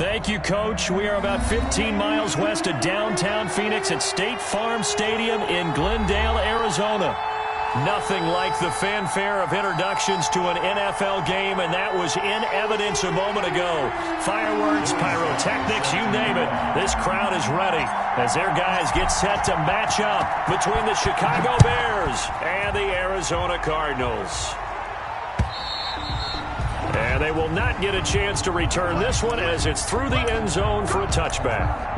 Thank you, Coach. We are about 15 miles west of downtown Phoenix at State Farm Stadium in Glendale, Arizona. Nothing like the fanfare of introductions to an NFL game, and that was in evidence a moment ago. Fireworks, pyrotechnics, you name it. This crowd is ready as their guys get set to match up between the Chicago Bears and the Arizona Cardinals. And they will not get a chance to return this one as it's through the end zone for a touchback.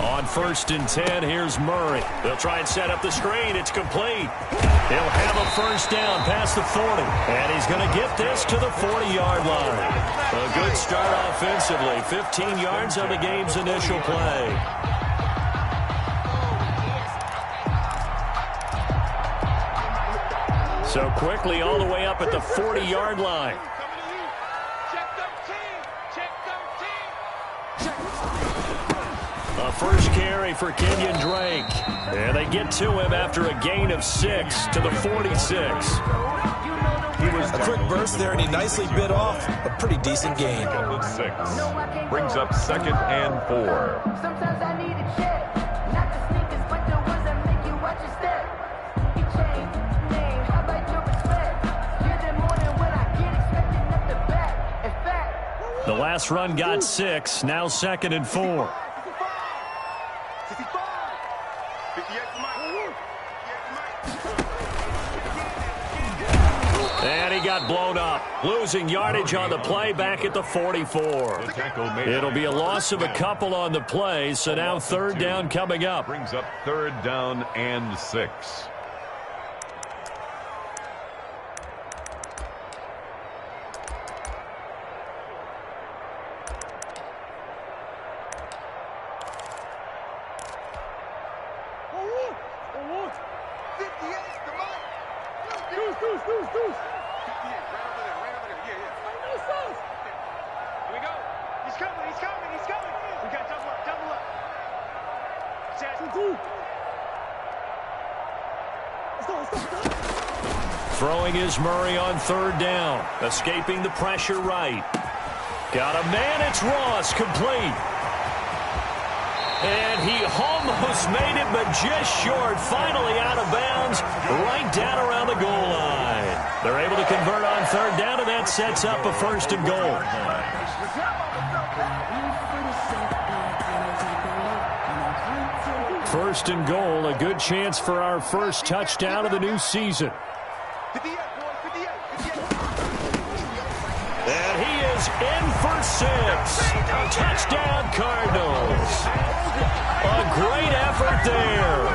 On 1st and 10, here's Murray. They'll try and set up the screen. It's complete. He'll have a first down past the 40. And he's going to get this to the 40-yard line. A good start offensively. 15 yards on the game's initial play. So quickly all the way up at the 40-yard line. A first carry for Kenyon Drake. And they get to him after a gain of 6 to the 46. A quick burst there, and he nicely bit off a pretty decent gain. 6 brings up 2nd and 4. Sometimes I need a check, not the sneakers, but the ones that make you watch your step. You change name, how about your respect? You're the more than what I get expecting up the back. In fact, the last run got 6, now 2nd and 4. And he got blown up, losing yardage on the play back at the 44. It'll be a loss of a couple on the play, so now 3rd down coming up. Brings up 3rd down and 6. Throwing is Murray on 3rd down. Escaping the pressure right. Got a man, it's Ross, complete. And he almost made it, but just short. Finally out of bounds, right down around the goal line. They're able to convert on 3rd down, and that sets up a 1st and goal. First and goal, a good chance for our first touchdown of the new season. And he is in for 6. Touchdown, Cardinals. A great effort there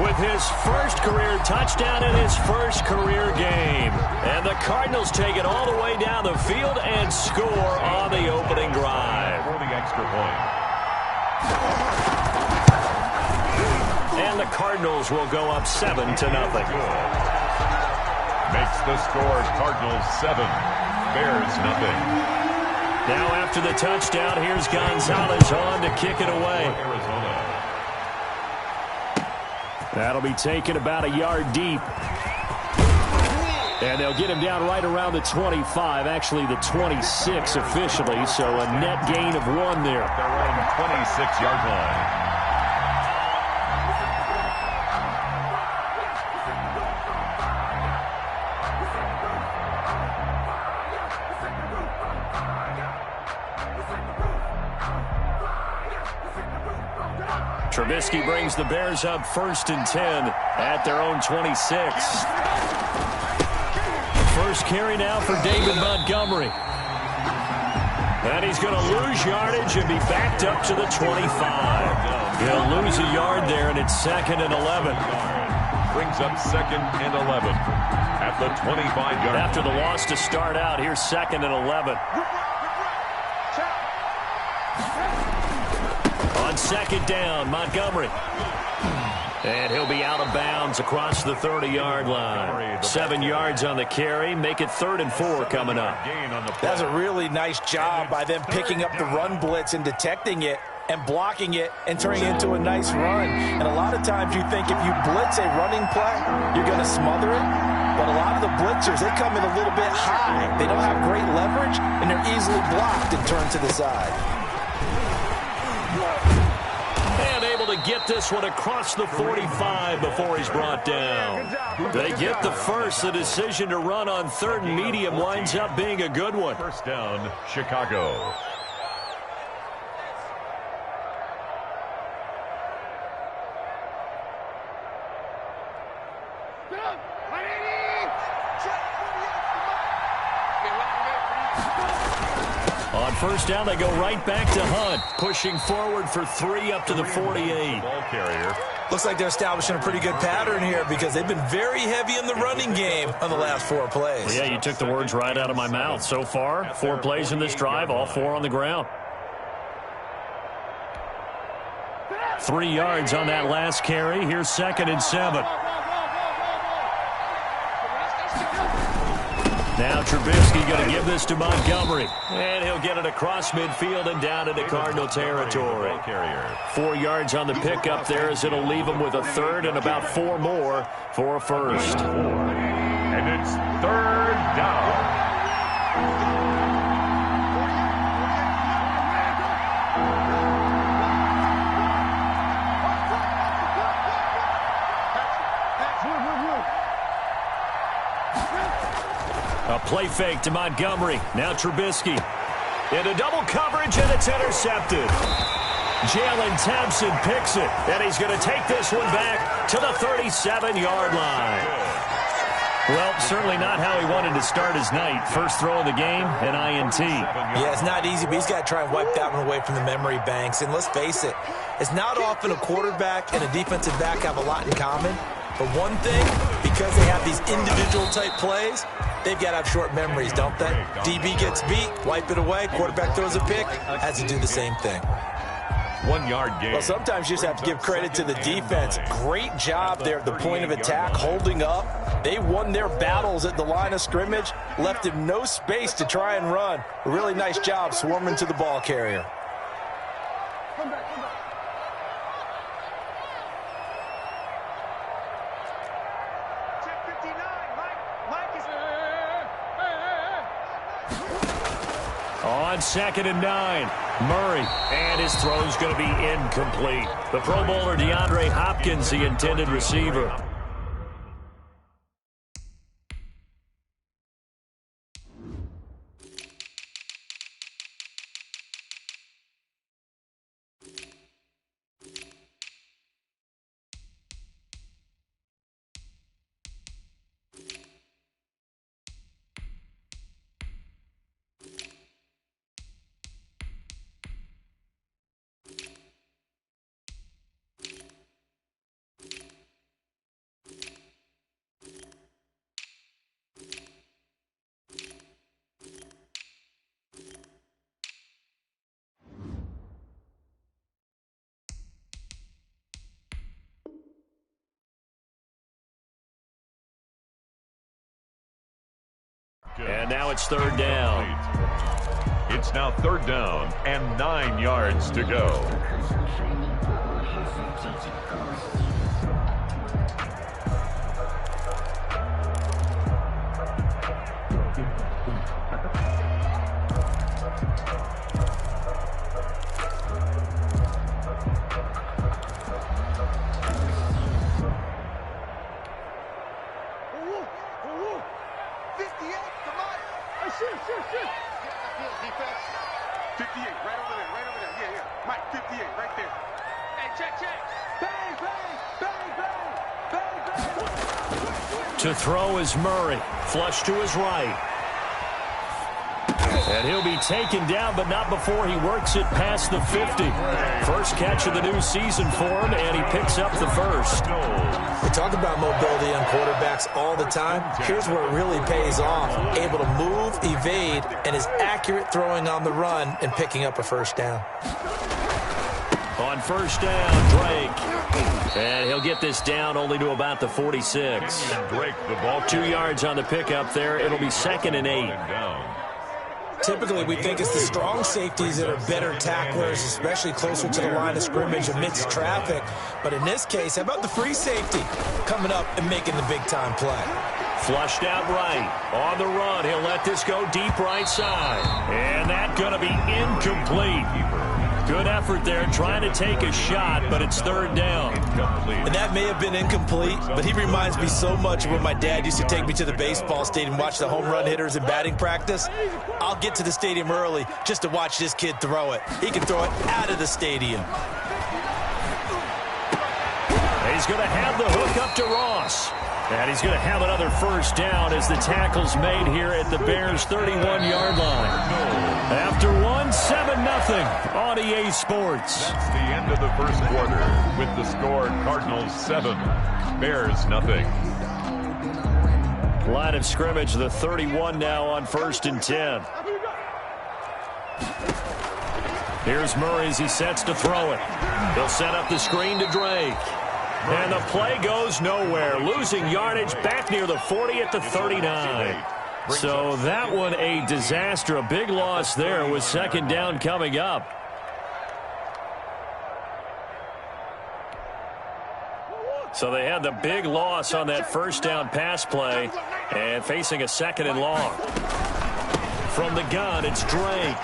with his first career touchdown in his first career game. And the Cardinals take it all the way down the field and score on the opening drive. For the extra point. And the Cardinals will go up 7-0. Makes the score Cardinals 7, Bears nothing. Now after the touchdown, here's Gonzalez on to kick it away. Arizona. That'll be taken about a yard deep. And they'll get him down right around the 25, actually the 26 officially, so a net gain of 1 there. Their own 26-yard line. Trubisky brings the Bears up 1st and 10 at their own 26. First carry now for David Montgomery. And he's going to lose yardage and be backed up to the 25. He'll lose a yard there, and it's 2nd and 11. Brings up 2nd and 11 at the 25-yard line. After the loss to start out, here's 2nd and 11. On 2nd down, Montgomery. And he'll be out of bounds across the 30-yard line. 7 yards on the carry. Make it 3rd and 4 coming up. That's a really nice job by them picking up the run blitz and detecting it and blocking it and turning it into a nice run. And a lot of times you think if you blitz a running play, you're going to smother it. But a lot of the blitzers, they come in a little bit high. They don't have great leverage, and they're easily blocked and turned to the side. And able to get this one across the 45 before he's brought down. They get the first. The decision to run on 3rd and medium winds up being a good one. First down, Chicago. On first down, they go right back to Hunt, pushing forward for 3 up to the 48. Ball carrier. Looks like they're establishing a pretty good pattern here because they've been very heavy in the running game on the last 4 plays. Well, yeah, you took the words right out of my mouth. So far, 4 plays in this drive, all 4 on the ground. 3 yards on that last carry. Here's 2nd and 7. Now Trubisky going to give this to Montgomery. And he'll get it across midfield and down into Cardinal territory. 4 yards on the pickup there as it'll leave him with a 3rd and about 4 more for a first. And it's 3rd down. A play fake to Montgomery. Now Trubisky. Into double coverage, and it's intercepted. Jalen Thompson picks it, and he's going to take this one back to the 37-yard line. Well, certainly not how he wanted to start his night. First throw of the game, an INT. Yeah, it's not easy, but he's got to try and wipe that one away from the memory banks. And let's face it, it's not often a quarterback and a defensive back have a lot in common. But one thing, because they have these individual-type plays, they've got to have short memories, don't they? DB gets beat, wipe it away, quarterback throws a pick, has to do the same thing. 1 yard gain. Well, sometimes you just have to give credit to the defense. Great job there at the point of attack, holding up. They won their battles at the line of scrimmage, left him no space to try and run. A really nice job swarming to the ball carrier. Come back, come back. On 2nd and 9, Murray, and his throw's going to be incomplete. The Pro Bowler DeAndre Hopkins, the intended receiver. And now it's 3rd down. It's now 3rd down and 9 yards to go. To throw is Murray. Flush to his right. And he'll be taken down, but not before he works it past the 50. First catch of the new season for him, and he picks up the first. We talk about mobility on quarterbacks all the time. Here's where it really pays off. Able to move, evade, and is accurate throwing on the run and picking up a first down. On first down, Drake. And he'll get this down only to about the 46. Drake, the ball 2 yards on the pickup there. It'll be 2nd and 8. Typically, we think it's the strong safeties that are better tacklers, especially closer to the line of scrimmage amidst traffic. But in this case, how about the free safety coming up and making the big-time play? Flushed out right. On the run, he'll let this go deep right side. And that's going to be incomplete. Good effort there trying to take a shot, but it's 3rd down. And that may have been incomplete, but he reminds me so much of when my dad used to take me to the baseball stadium and watch the home run hitters in batting practice. I'll get to the stadium early just to watch this kid throw it. He can throw it out of the stadium. He's going to have the hook up to Ross. And he's going to have another first down as the tackle's made here at the Bears' 31-yard line. After 1, 7-0 on EA Sports. That's the end of the first quarter with the score Cardinals 7, Bears nothing. Line of scrimmage, the 31 now on 1st and 10. Here's Murray as he sets to throw it. He'll set up the screen to Drake. And the play goes nowhere. Losing yardage back near the 40 at the 39. So that one a disaster. A big loss there with 2nd down coming up. So they had the big loss on that first down pass play and facing a 2nd and long. From the gun, it's Drake.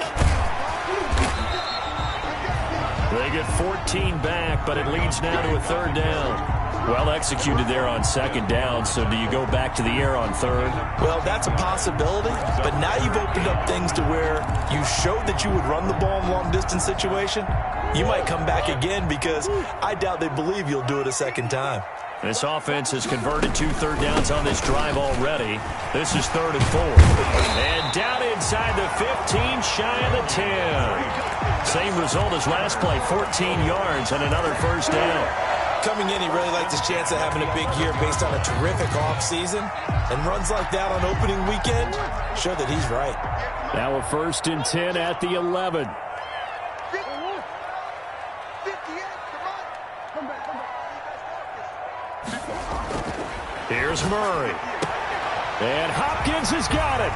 They get 14 back, but it leads now to a 3rd down. Well executed there on 2nd down, so do you go back to the air on 3rd? Well, that's a possibility, but now you've opened up things to where you showed that you would run the ball in long-distance situation. You might come back again because I doubt they believe you'll do it a 2nd time. This offense has converted 2 third downs on this drive already. This is 3rd and 4. And down inside the 15, shy of the 10. Same result as last play, 14 yards and another first down. Coming in, he really liked his chance of having a big year based on a terrific offseason. And runs like that on opening weekend show that he's right. Now a 1st and 10 at the 11. 58, come on. Come back. Here's Murray. And Hopkins has got it.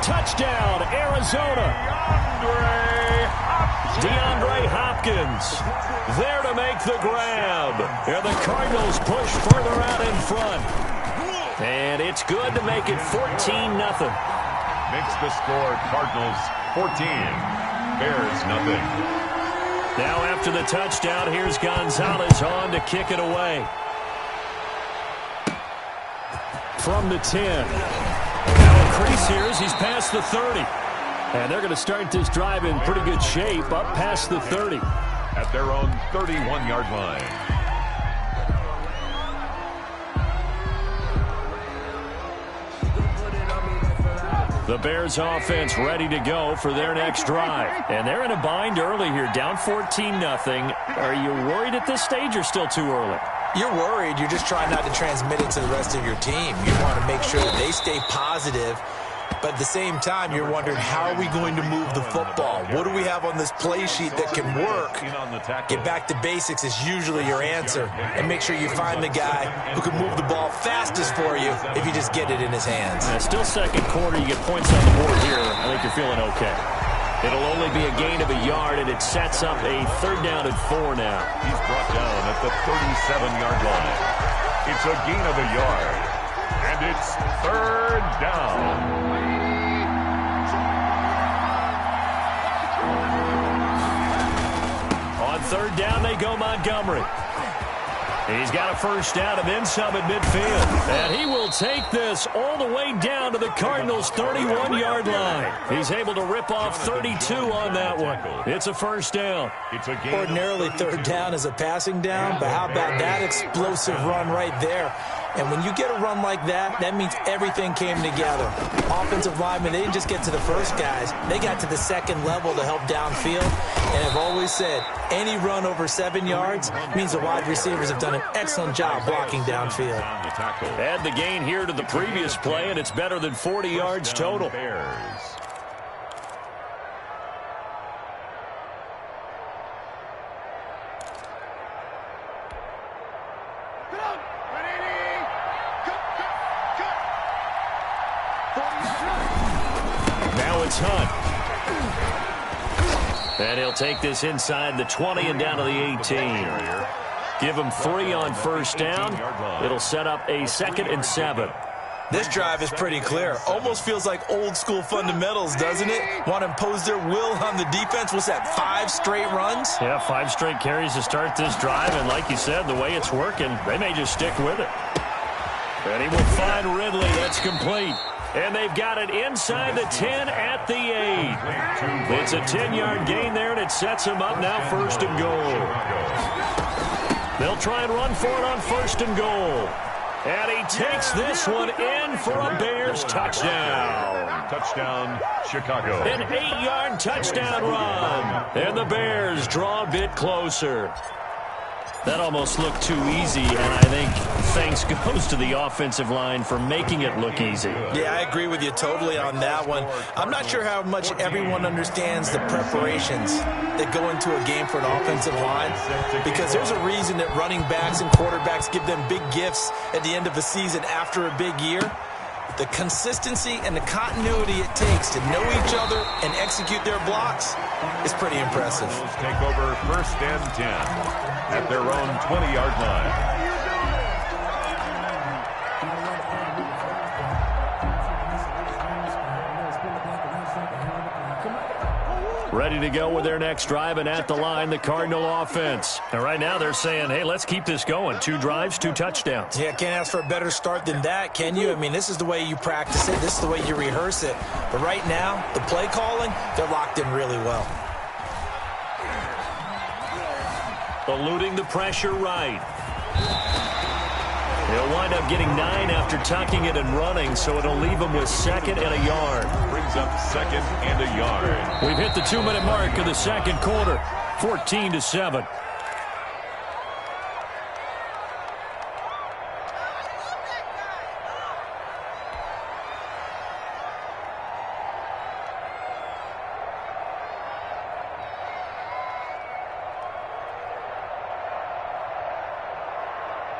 Touchdown, Arizona. DeAndre Hopkins there to make the grab. And the Cardinals push further out in front. And it's good to make it 14-0. Makes the score Cardinals 14, Bears nothing. Now after the touchdown, here's Gonzalez on to kick it away. From the 10. Now increase here as he's past the 30. And they're going to start this drive in pretty good shape up past the 30. At their own 31-yard line. The Bears offense ready to go for their next drive. And they're in a bind early here, down 14-0. Are you worried at this stage or still too early? You're worried. You're just trying not to transmit it to the rest of your team. You want to make sure that they stay positive. But at the same time, you're wondering, how are we going to move the football? What do we have on this play sheet that can work? Get back to basics is usually your answer. And make sure you find the guy who can move the ball fastest for you if you just get it in his hands. Still 2nd quarter. You get points on the board here. I think you're feeling okay. It'll only be a gain of a yard, and it sets up a 3rd down and 4 now. He's brought down at the 37-yard line. It's a gain of a yard. And it's 3rd down. On 3rd down, they go Montgomery. He's got a first down and then some at midfield. And he will take this all the way down to the Cardinals' 31-yard line. He's able to rip off 32 on that one. It's a first down. Ordinarily, 3rd down is a passing down, but how about that explosive run right there? And when you get a run like that, that means everything came together. Offensive linemen, they didn't just get to the first guys. They got to the 2nd level to help downfield. And I've always said, any run over 7 yards means the wide receivers have done an excellent job blocking downfield. Add the gain here to the previous play, and it's better than 40 yards total. It's Hunt. And he'll take this inside the 20 and down to the 18. Give him 3 on first down. It'll set up a 2nd and 7. This drive is pretty clear. Almost feels like old school fundamentals, doesn't it? Want to impose their will on the defense. What's that, 5 straight runs? Yeah, 5 straight carries to start this drive. And like you said, the way it's working, they may just stick with it. And he will find Ridley. That's complete. And they've got it inside the 10 at the 8. It's a 10-yard gain there, and it sets them up now 1st and goal. They'll try and run for it on 1st and goal. And he takes this one in for a Bears touchdown. Touchdown, Chicago. An 8-yard touchdown run. And the Bears draw a bit closer. That almost looked too easy, and I think thanks goes to the offensive line for making it look easy. Yeah, I agree with you totally on that one. I'm not sure how much everyone understands the preparations that go into a game for an offensive line, because there's a reason that running backs and quarterbacks give them big gifts at the end of a season after a big year. The consistency and the continuity it takes to know each other and execute their blocks is pretty impressive. Take over 1st and 10 at their own 20-yard line. Ready to go with their next drive, and at the line, the Cardinal offense. And right now they're saying, hey, let's keep this going. 2 drives, 2 touchdowns. Yeah, can't ask for a better start than that, can you? I mean, this is the way you practice it. This is the way you rehearse it. But right now, the play calling, they're locked in really well. Eluding the pressure right. He'll wind up getting 9 after tucking it and running, so it'll leave him with 2nd and a yard. Brings up 2nd and a yard. We've hit the 2-minute mark of the 2nd quarter, 14-7.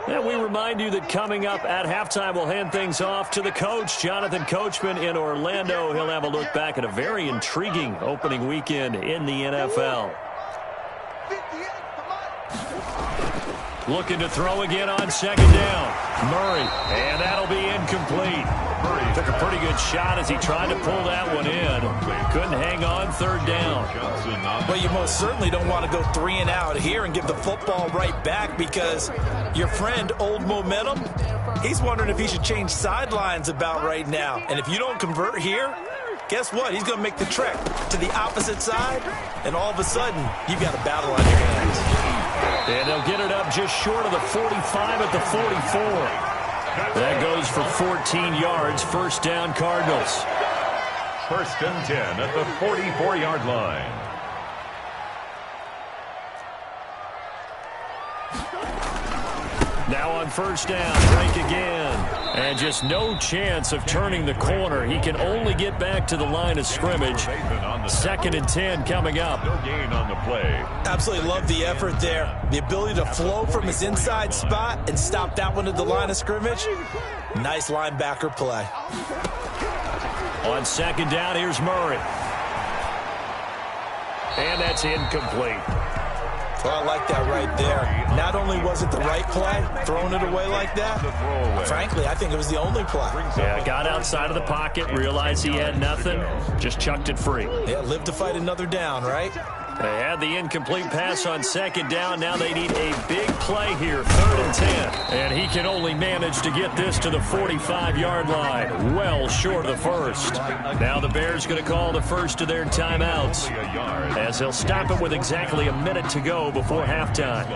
And we remind you that coming up at halftime, we'll hand things off to the coach, Jonathan Coachman in Orlando. He'll have a look back at a very intriguing opening weekend in the NFL. Looking to throw again on 2nd down. Murray, and that'll be incomplete. Murray took a pretty good shot as he tried to pull that one in. Couldn't hang on 3rd down. Well, you most certainly don't want to go 3 and out here and give the football right back, because your friend, Old Momentum, he's wondering if he should change sidelines about right now. And if you don't convert here, guess what? He's going to make the trek to the opposite side, and all of a sudden, you've got a battle on your hands. And they'll get it up just short of the 45 at the 44. That goes for 14 yards. 1st down, Cardinals. 1st and 10 at the 44-yard line. Now on 1st down, break again. And just no chance of turning the corner. He can only get back to the line of scrimmage. 2nd and 10 coming up. No gain on the play. Absolutely love the effort there. The ability to flow from his inside spot and stop that one at the line of scrimmage. Nice linebacker play. On 2nd down, here's Murray. And that's incomplete. Well, I like that right there. Not only was it the right play, throwing it away like that, frankly, I think it was the only play. Yeah, got outside of the pocket, realized he had nothing, just chucked it free. Yeah, live to fight another down, right? They had the incomplete pass on 2nd down. Now they need a big play here, 3rd and 10. And he can only manage to get this to the 45-yard line, well short of the 1st. Now the Bears going to call the first of their timeouts, as they'll stop it with exactly a minute to go before halftime.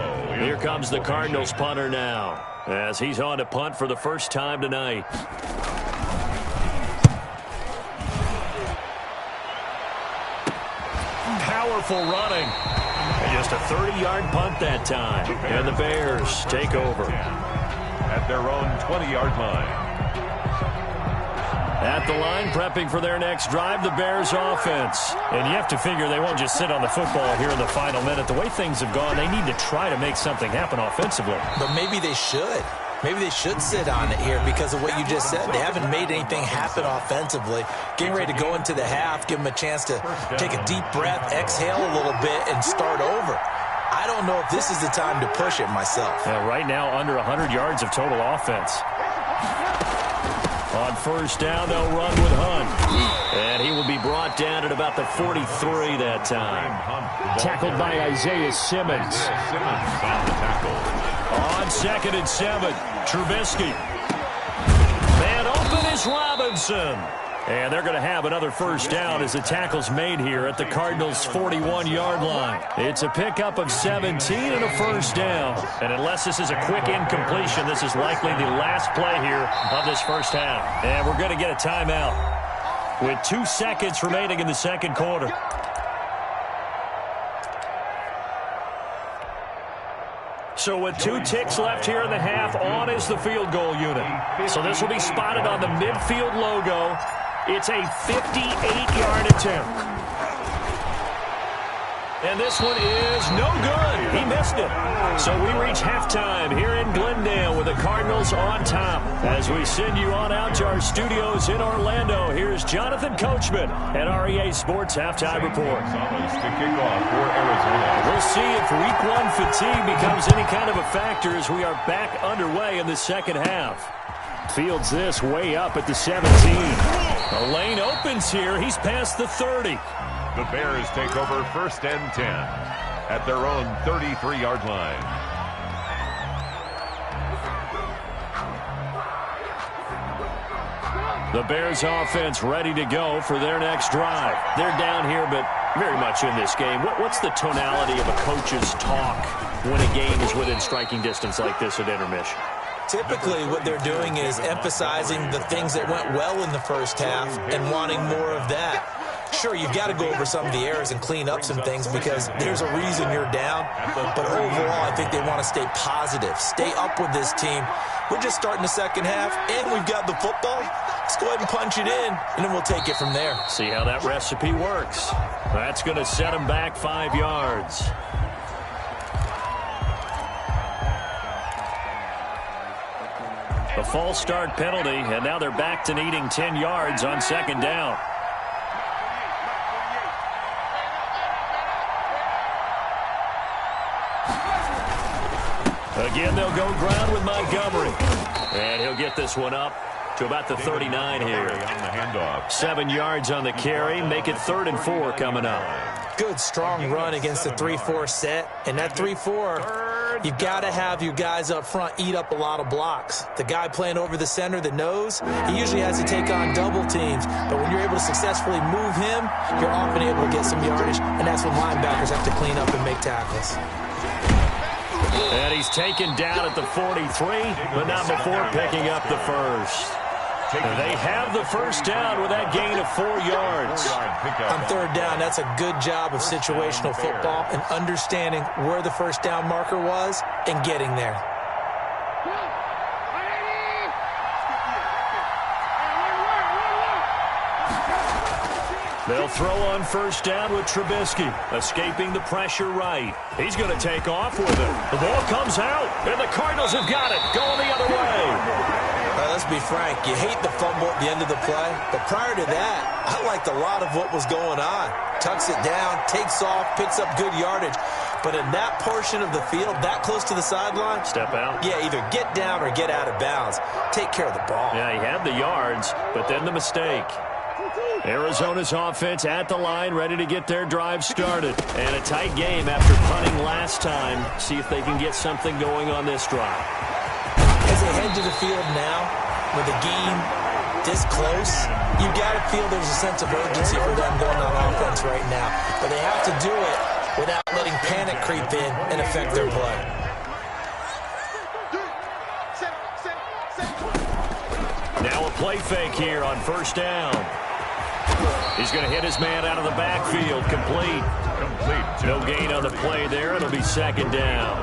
Here comes the Cardinals punter now, as he's on to punt for the first time tonight. Powerful running. And just a 30-yard punt that time. And the Bears take over. At their own 20-yard line. At the line, prepping for their next drive, the Bears offense. And you have to figure they won't just sit on the football here in the final minute. The way things have gone, they need to try to make something happen offensively. But maybe they should. Maybe they should sit on it here because of what you just said. They haven't made anything happen offensively. Getting ready to go into the half, give them a chance to take a deep breath, exhale a little bit, and start over. I don't know if this is the time to push it myself. Yeah, right now, under 100 yards of total offense. On first down, they'll run with Hunt. And he will be brought down at about the 43 that time. Tackled by Isaiah Simmons. On 2nd and 7, Trubisky. Man open is Robinson. And they're going to have another first down as the tackle's made here at the Cardinals' 41-yard line. It's a pickup of 17 and a first down. And unless this is a quick incompletion, this is likely the last play here of this first half. And we're going to get a timeout with 2 seconds remaining in the second quarter. So with 2 ticks left here in the half, on is the field goal unit. So this will be spotted on the midfield logo. It's a 58-yard attempt. And this one is no good. He missed it. So we reach halftime here in Glendale with the Cardinals on top. As we send you on out to our studios in Orlando, here's Jonathan Coachman at REA Sports Halftime Report. To kick off for Arizona. We'll see if Week 1 fatigue becomes any kind of a factor as we are back underway in the second half. Fields this way up at the 17. The lane opens here. He's past the 30. The Bears take over 1st and 10 at their own 33-yard line. The Bears offense ready to go for their next drive. They're down here, but very much in this game. What's the tonality of a coach's talk when a game is within striking distance like this at intermission? Typically, what they're doing is emphasizing the things that went well in the first half and wanting more of that. Sure, you've got to go over some of the errors and clean up some things because there's a reason you're down. But overall, I think they want to stay positive, stay up with this team. We're just starting the second half, and we've got the football. Let's go ahead and punch it in, and then we'll take it from there. See how that recipe works. That's going to set them back 5 yards. A false start penalty, and now they're back to needing 10 yards on second down. Again, they'll go ground with Montgomery. And he'll get this one up to about the 39 here. On the handoff. 7 yards on the carry. Make it 3rd and 4 coming up. Good, strong run against the 3-4 set. And that 3-4, you've got to have your guys up front eat up a lot of blocks. The guy playing over the center, the nose, he usually has to take on double teams. But when you're able to successfully move him, you're often able to get some yardage. And that's when linebackers have to clean up and make tackles. And he's taken down at the 43, but not before picking up the first. They have the first down with that gain of 4 yards. On third down, that's a good job of situational football and understanding where the first down marker was and getting there. They'll throw on first down with Trubisky, escaping the pressure right. He's going to take off with it. The ball comes out, and the Cardinals have got it, going the other way. Let's be frank, you hate the fumble at the end of the play, but prior to that, I liked a lot of what was going on. Tucks it down, takes off, picks up good yardage. But in that portion of the field, that close to the sideline, step out. Yeah, either get down or get out of bounds. Take care of the ball. Yeah, he had the yards, but then the mistake. Arizona's offense at the line, ready to get their drive started. And a tight game after punting last time. See if they can get something going on this drive. As they head to the field now, with the game this close, you've got to feel there's a sense of urgency for them going on offense right now. But they have to do it without letting panic creep in and affect their play. Now a play fake here on first down. He's going to hit his man out of the backfield. Complete. No gain on the play there. It'll be second down.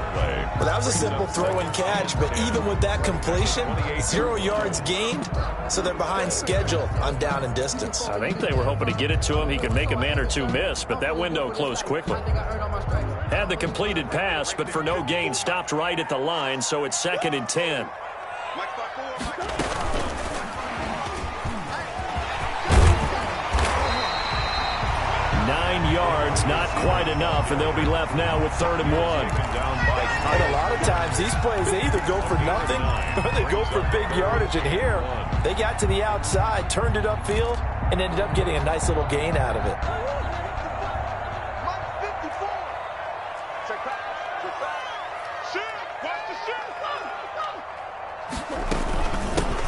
Well, that was a simple throw and catch, but even with that completion, 0 yards gained, so they're behind schedule on down and distance. I think they were hoping to get it to him. He could make a man or two miss, but that window closed quickly. Had the completed pass, but for no gain, stopped right at the line, so it's 2nd and 10. 9 yards, not quite enough, and they'll be left now with 3rd and 1. And a lot of times, these plays, they either go for nothing or they go for big yardage. And here, they got to the outside, turned it upfield, and ended up getting a nice little gain out of it.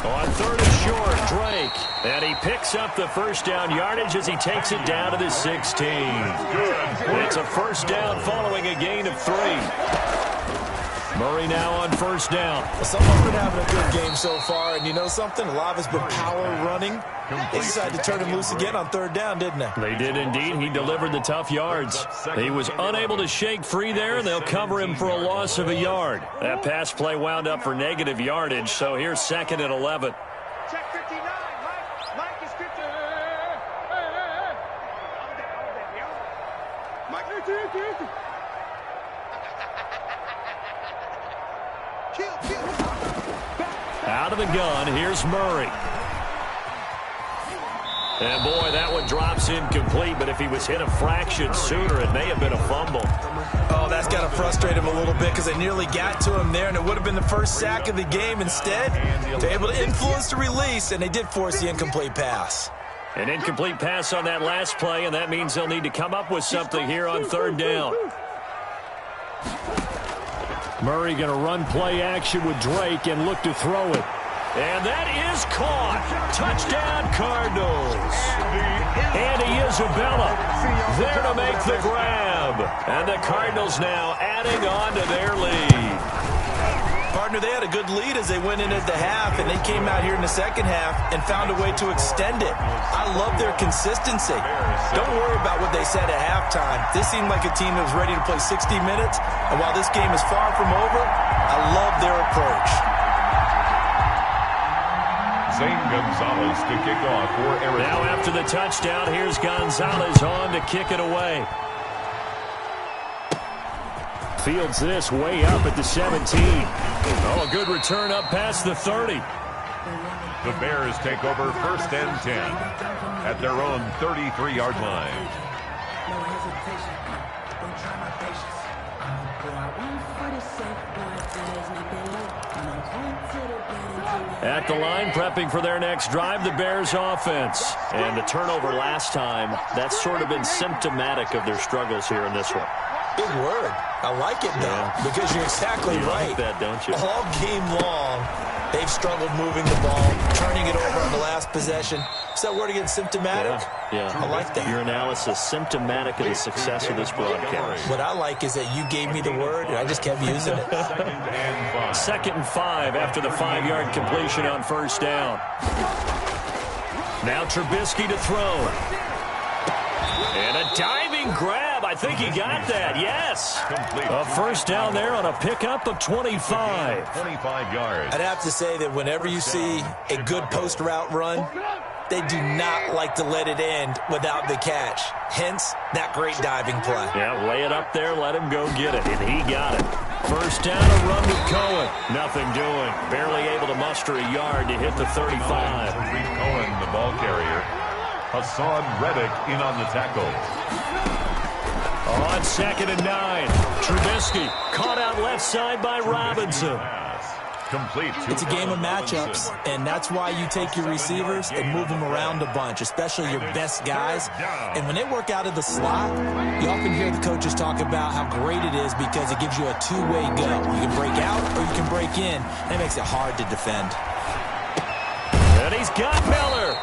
On 3rd and short, Drake. And he picks up the first down yardage as he takes it down to the 16. It's a first down following a gain of 3. Murray now on first down. Well, someone's been having a good game so far, and you know something? A lot of it's been power running. They decided to turn him loose again on 3rd down, didn't they? They did indeed. He delivered the tough yards. He was unable to shake free there, and they'll cover him for a loss of a yard. That pass play wound up for negative yardage, so here's 2nd and 11. Check 59. Mike is 50. Mike, Out of the gun, here's Murray. And boy, that one drops incomplete, but if he was hit a fraction sooner, it may have been a fumble. Oh, that's got to frustrate him a little bit because they nearly got to him there, and it would have been the first sack of the game. Instead, they're able to influence the release, and they did force the incomplete pass. An incomplete pass on that last play, and that means they'll need to come up with something here on 3rd down. Murray going to run play action with Drake and look to throw it. And that is caught. Touchdown, Cardinals. Andy Isabella there to make the grab. And the Cardinals now adding on to their lead. Partner, they had a good lead as they went in at the half, and they came out here in the second half and found a way to extend it. I love their consistency. Don't worry about what they said at halftime. This seemed like a team that was ready to play 60 minutes, and while this game is far from over, I love their approach. Zane Gonzalez to kick off for Arizona. Now after the touchdown, here's Gonzalez on to kick it away. Fields this way up at the 17. Oh, a good return up past the 30. The Bears take over 1st and 10 at their own 33-yard line. At the line, prepping for their next drive, the Bears offense. And the turnover last time, that's sort of been symptomatic of their struggles here in this one. Big word. I like it, though, because you're exactly right. Like that, don't you? All game long, they've struggled moving the ball, turning it over on the last possession. Is that word again, symptomatic? Yeah. I like that. Your analysis, symptomatic of the success of this broadcast. What I like is that you gave me the word, and I just kept using it. 2nd and 5 after the 5-yard completion on first down. Now Trubisky to throw. And a diving grab. I think he got that. Yes. A first down there on a pickup of 25. 25 yards. I'd have to say that whenever you see a good post route run, they do not like to let it end without the catch. Hence, that great diving play. Yeah, lay it up there, let him go get it, and he got it. First down, a run with Cohen. Nothing doing. Barely able to muster a yard to hit the 35. Cohen, the ball carrier. Hassan Reddick in on the tackle. On 2nd and 9, Trubisky caught out left side by Robinson. Complete. It's a game of matchups, and that's why you take your receivers and move them around a bunch, especially your best guys. And when they work out of the slot, you often hear the coaches talk about how great it is because it gives you a two-way go. You can break out or you can break in. That makes it hard to defend. And he's got Miller.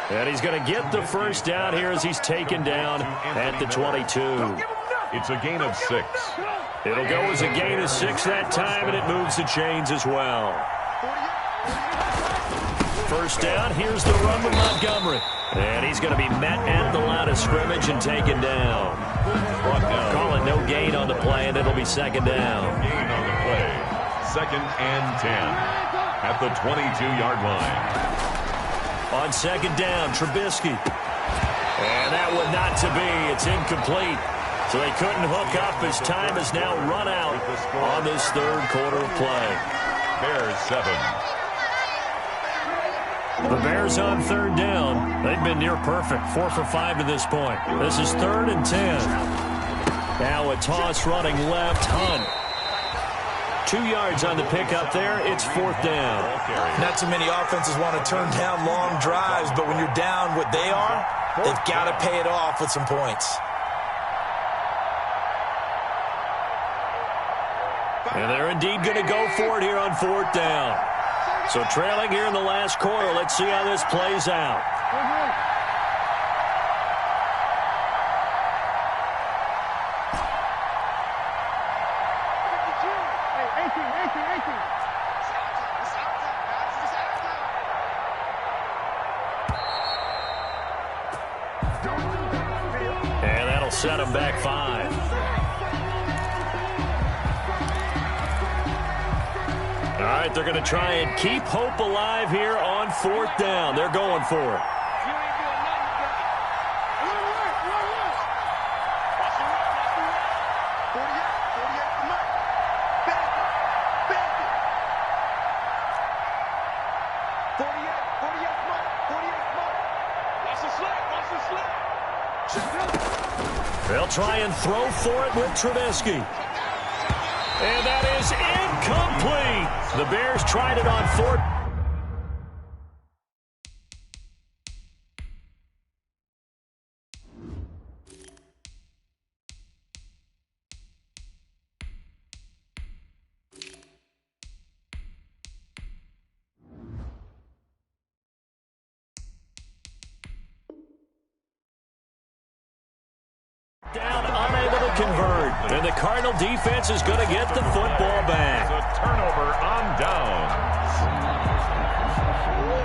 And he's going to get the first down here as he's taken down at the 22. It's a gain of 6. It'll go as a gain of 6 that time, and it moves the chains as well. First down, here's the run with Montgomery. And he's going to be met at the line of scrimmage and taken down. Call it no gain on the play, and it'll be 2nd down. Gain on the play. 2nd and 10 at the 22-yard line. On 2nd down, Trubisky. And that one not to be. It's incomplete. So they couldn't hook up as time has now run out on this 3rd quarter of play. Bears 7. The Bears on third down. They've been near perfect, 4 for 5 to this point. This is 3rd and 10. Now a toss running left, Hunt. 2 yards on the pickup there. It's 4th down. Not too many offenses want to turn down long drives, but when you're down what they are, they've got to pay it off with some points. And they're indeed going to go for it here on 4th down. So trailing here in the last quarter. Let's see how this plays out. And that'll set them back 5. All right, they're going to try and keep hope alive here on 4th down. They're going for it. They'll try and throw for it with Trubisky. And that is incomplete. The Bears tried it on 4th. Down, unable to convert. And the Cardinal defense is going to get the football back. A turnover on downs.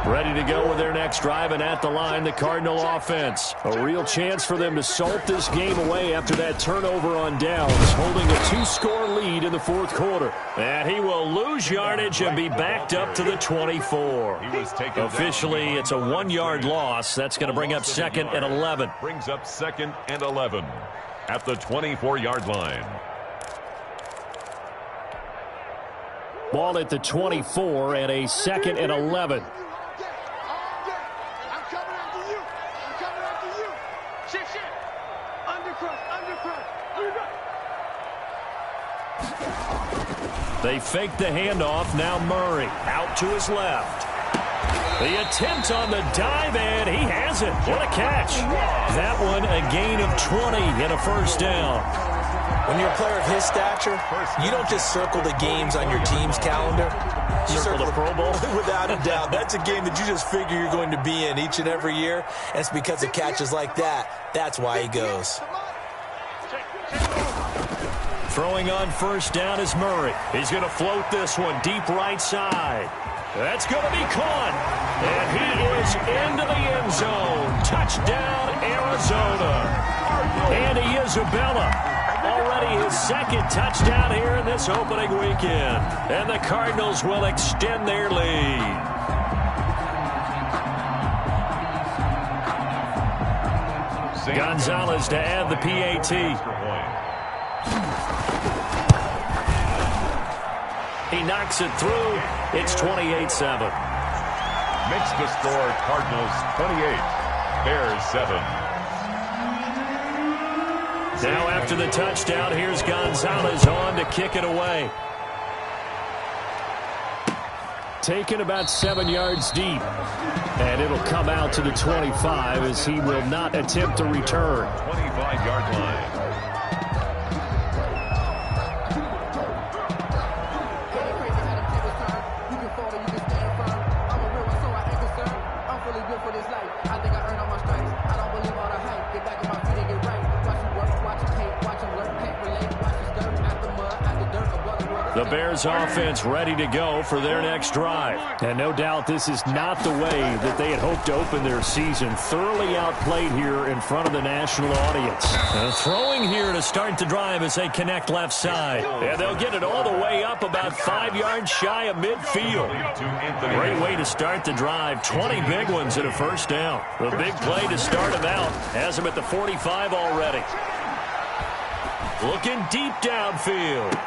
Ready to go with their next drive, and at the line, the Cardinal offense. A real chance for them to salt this game away after that turnover on downs, holding a 2-score lead in the 4th quarter. And he will lose yardage and be backed up to the 24. Officially, it's a 1-yard loss. That's going to bring up 2nd and 11. Brings up 2nd and 11 at the 24-yard line. Ball at the 24 and a 2nd and 11. They fake the handoff. Now Murray out to his left. The attempt on the dive, and he has it. What a catch. That one a gain of 20 and a 1st down. When you're a player of his stature, you don't just circle the games on your team's calendar. You Circle the Pro Bowl? Without a doubt. That's a game that you just figure you're going to be in each and every year. And it's because of catches like that. That's why he goes. Throwing on 1st down is Murray. He's going to float this one deep right side. That's going to be caught. And he is into the end zone. Touchdown, Arizona. Andy Isabella. Already his 2nd touchdown here in this opening weekend. And the Cardinals will extend their lead. Gonzalez to add the PAT. He knocks it through. It's 28-7. Makes the score Cardinals 28, Bears 7. Now after the touchdown, here's Gonzalez on to kick it away. Taken about 7 yards deep. And it'll come out to the 25 as he will not attempt to return. 25-yard line. The Bears offense ready to go for their next drive. And no doubt this is not the way that they had hoped to open their season. Thoroughly outplayed here in front of the national audience. And throwing here to start the drive as they connect left side. And they'll get it all the way up about 5 yards shy of midfield. Great way to start the drive. 20 big ones and a 1st down. The big play to start him out. Has him at the 45 already. Looking deep downfield.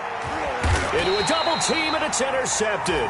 Into a double team, and it's intercepted.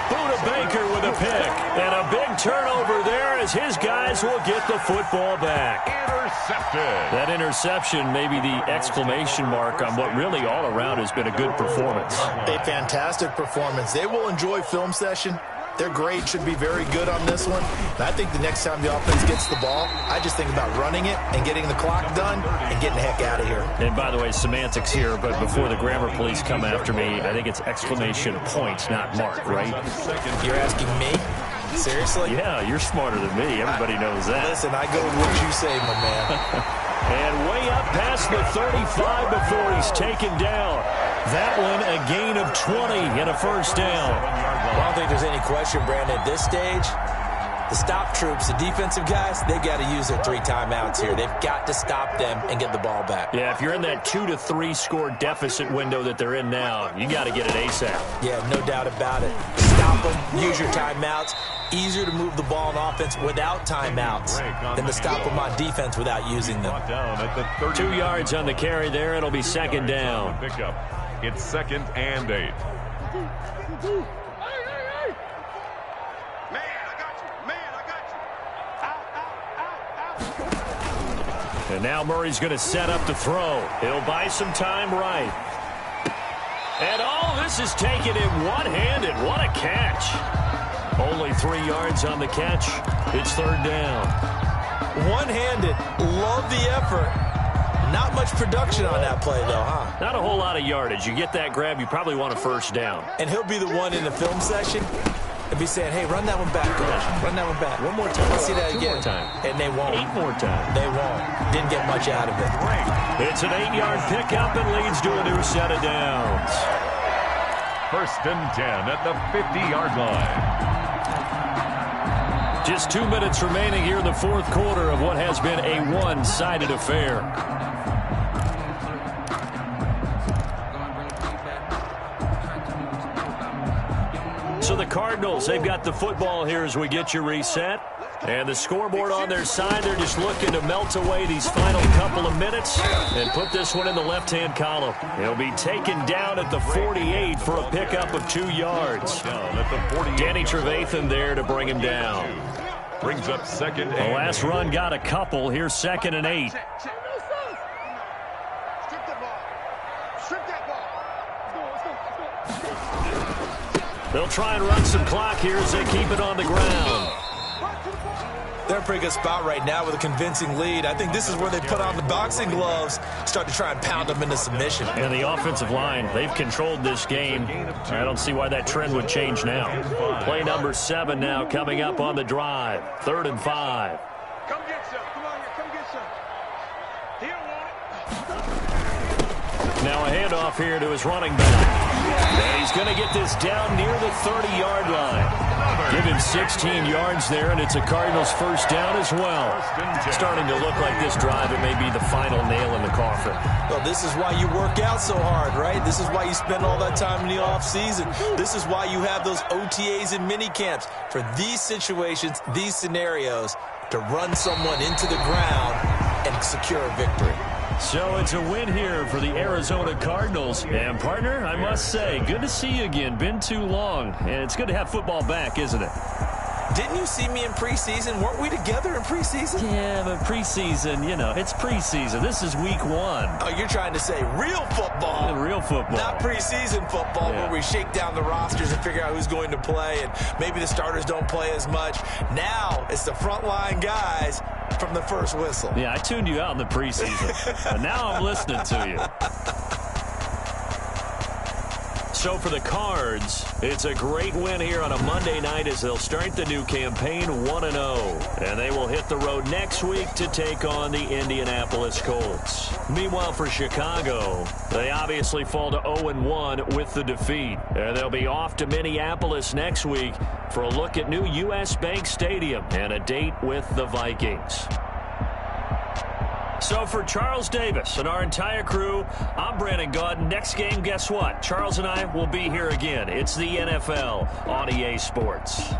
Buda Baker with a pick. And a big turnover there as his guys will get the football back. Intercepted. That interception may be the exclamation mark on what really all around has been a good performance. A fantastic performance. They will enjoy film session. Their grade should be very good on this one. And I think the next time the offense gets the ball, I just think about running it and getting the clock done and getting the heck out of here. And by the way, semantics here, but before the grammar police come after me, I think it's exclamation point, not mark, right? You're asking me? Seriously? Yeah, you're smarter than me. Everybody knows that. Listen, I go with what you say, my man. And way up past the 35 before he's taken down. That one a gain of 20 and a first down. I don't think there's any question, Brandon, at this stage, the stop troops, the defensive guys, they've got to use their 3 timeouts here. They've got to stop them and get the ball back. Yeah, if you're in that 2 to 3 score deficit window that they're in now, you got to get it ASAP. Yeah, no doubt about it. Stop them, use your timeouts. Easier to move the ball on offense without timeouts than to stop them on defense without using them. 2 yards on the carry there. It'll be second down. Pickup. It's 2nd and 8. And now Murray's going to set up to throw. He'll buy some time right. And oh, this is taken in one-handed. What a catch. Only 3 yards on the catch. It's third down. One-handed. Love the effort. Not much production on that play, though, huh? Not a whole lot of yardage. You get that grab, you probably want a first down. And he'll be the one in the film session and be saying, hey, run that one back, coach. Run that one back. One more time. Let's see that again. 2 more times. And they won't. 8 more times. They won't. Didn't get much out of it. It's an 8-yard pickup and leads to a new set of downs. 1st and 10 at the 50-yard line. Just 2 minutes remaining here in the fourth quarter of what has been a one-sided affair. So the Cardinals, they've got the football here as we get you reset. And the scoreboard on their side, they're just looking to melt away these final couple of minutes and put this one in the left-hand column. He'll be taken down at the 48 for a pickup of 2 yards. Danny Trevathan there to bring him down. Brings up 2nd and The last run got a couple. Here's 2nd and 8. They'll try and run some clock here as they keep it on the ground. They're in a pretty good spot right now with a convincing lead. I think this is where they put on the boxing gloves, start to try and pound them into submission. And the offensive line, they've controlled this game. I don't see why that trend would change now. Play number 7 now coming up on the drive. 3rd and 5. Come get some. Come on here. Come get some. He don't want it. Now a handoff here to his running back. And he's going to get this down near the 30-yard line. Give him 16 yards there, and it's a Cardinals first down as well. Starting to look like this drive, it may be the final nail in the coffin. Well, this is why you work out so hard, right? This is why you spend all that time in the offseason. This is why you have those OTAs and mini camps for these situations, these scenarios, to run someone into the ground and secure a victory. So it's a win here for the Arizona Cardinals. And, partner, I must say, good to see you again. Been too long. And it's good to have football back, isn't it? Didn't you see me in preseason? Weren't we together in preseason? Yeah, but preseason, you know, it's preseason. This is week 1. Oh, you're trying to say real football. Real football. Not preseason football, Yeah. where we shake down the rosters and figure out who's going to play, and maybe the starters don't play as much. Now it's the frontline guys from the first whistle. Yeah, I tuned you out in the preseason. But now I'm listening to you. So for the Cards, it's a great win here on a Monday night as they'll start the new campaign 1-0. And they will hit the road next week to take on the Indianapolis Colts. Meanwhile, for Chicago, they obviously fall to 0-1 with the defeat. And they'll be off to Minneapolis next week for a look at new U.S. Bank Stadium and a date with the Vikings. So for Charles Davis and our entire crew, I'm Brandon Gaudin. Next game, guess what? Charles and I will be here again. It's the NFL on EA Sports.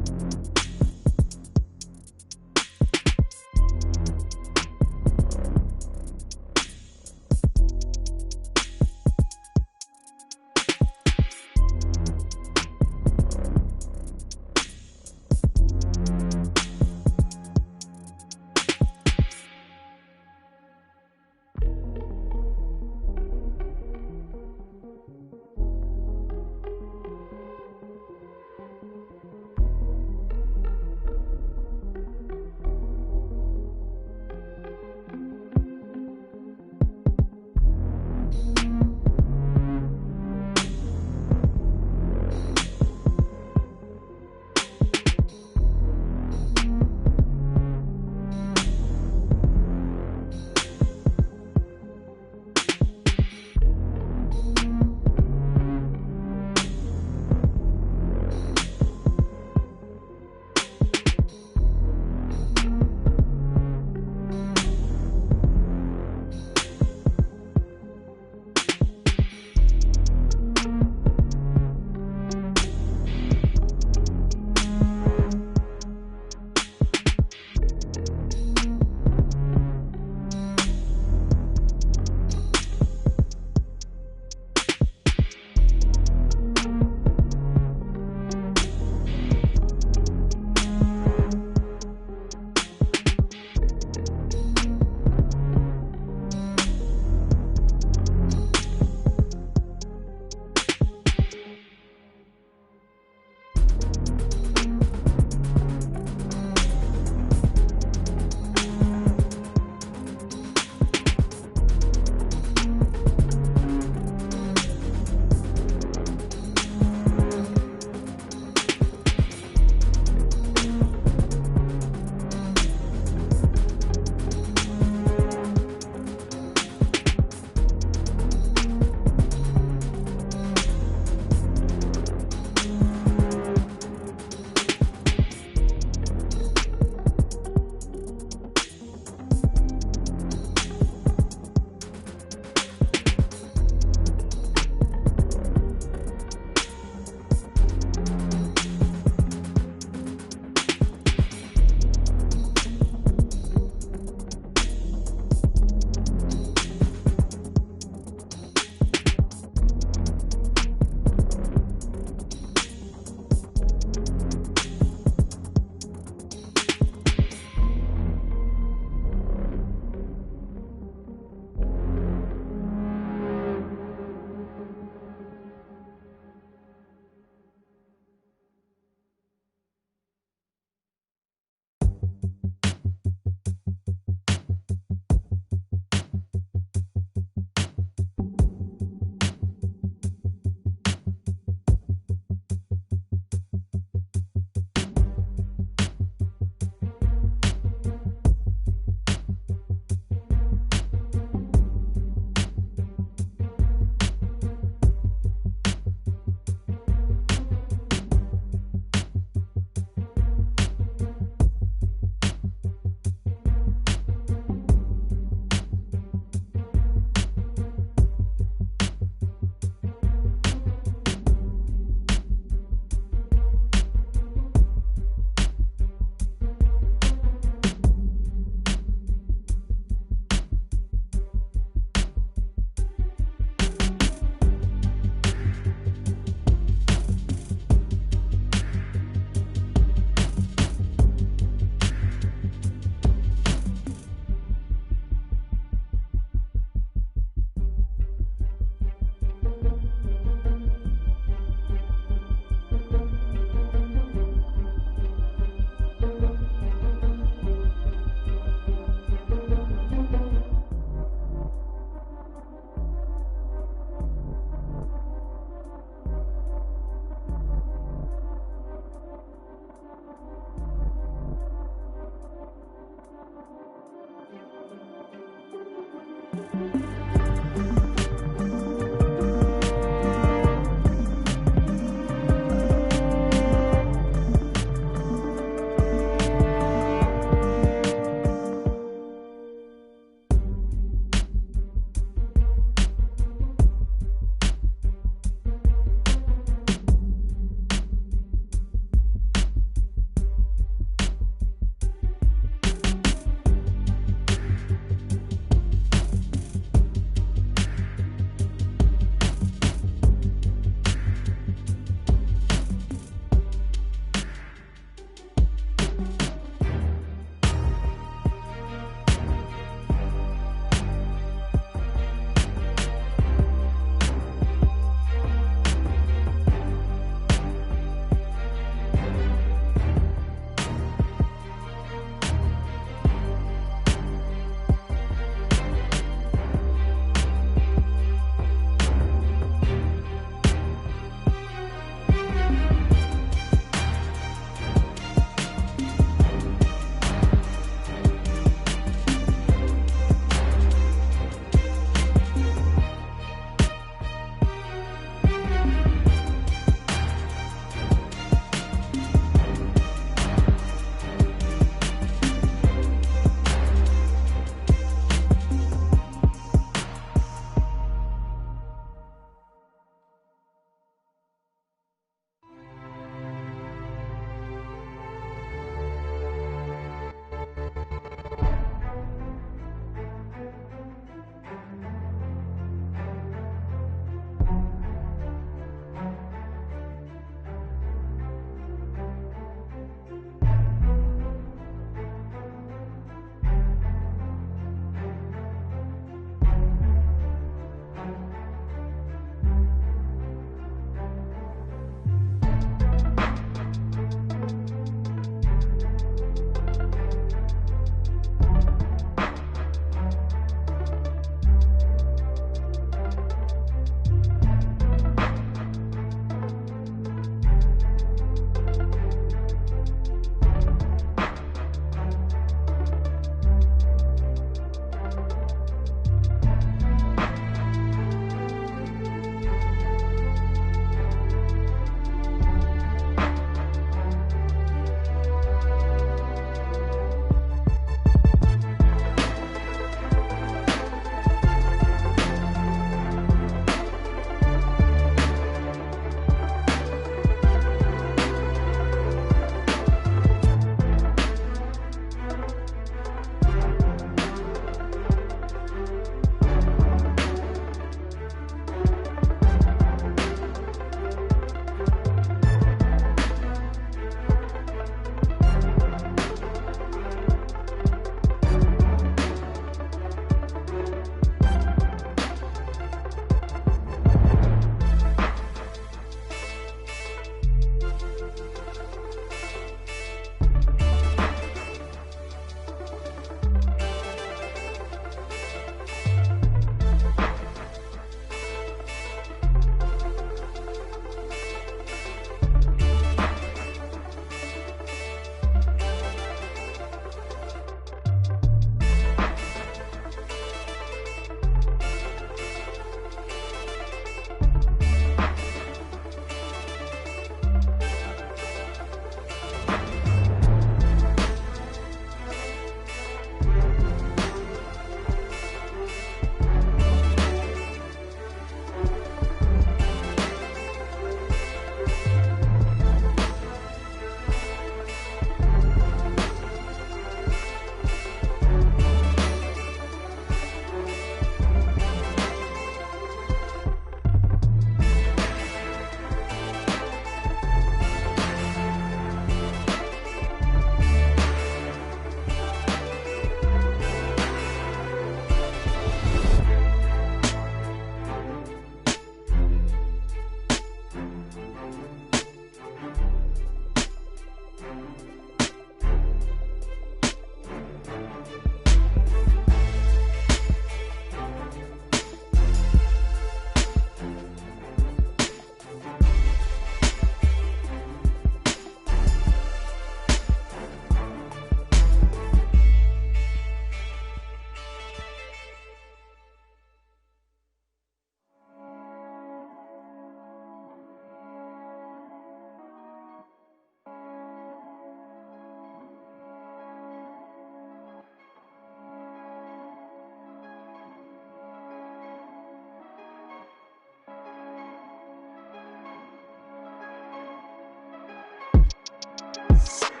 Bye.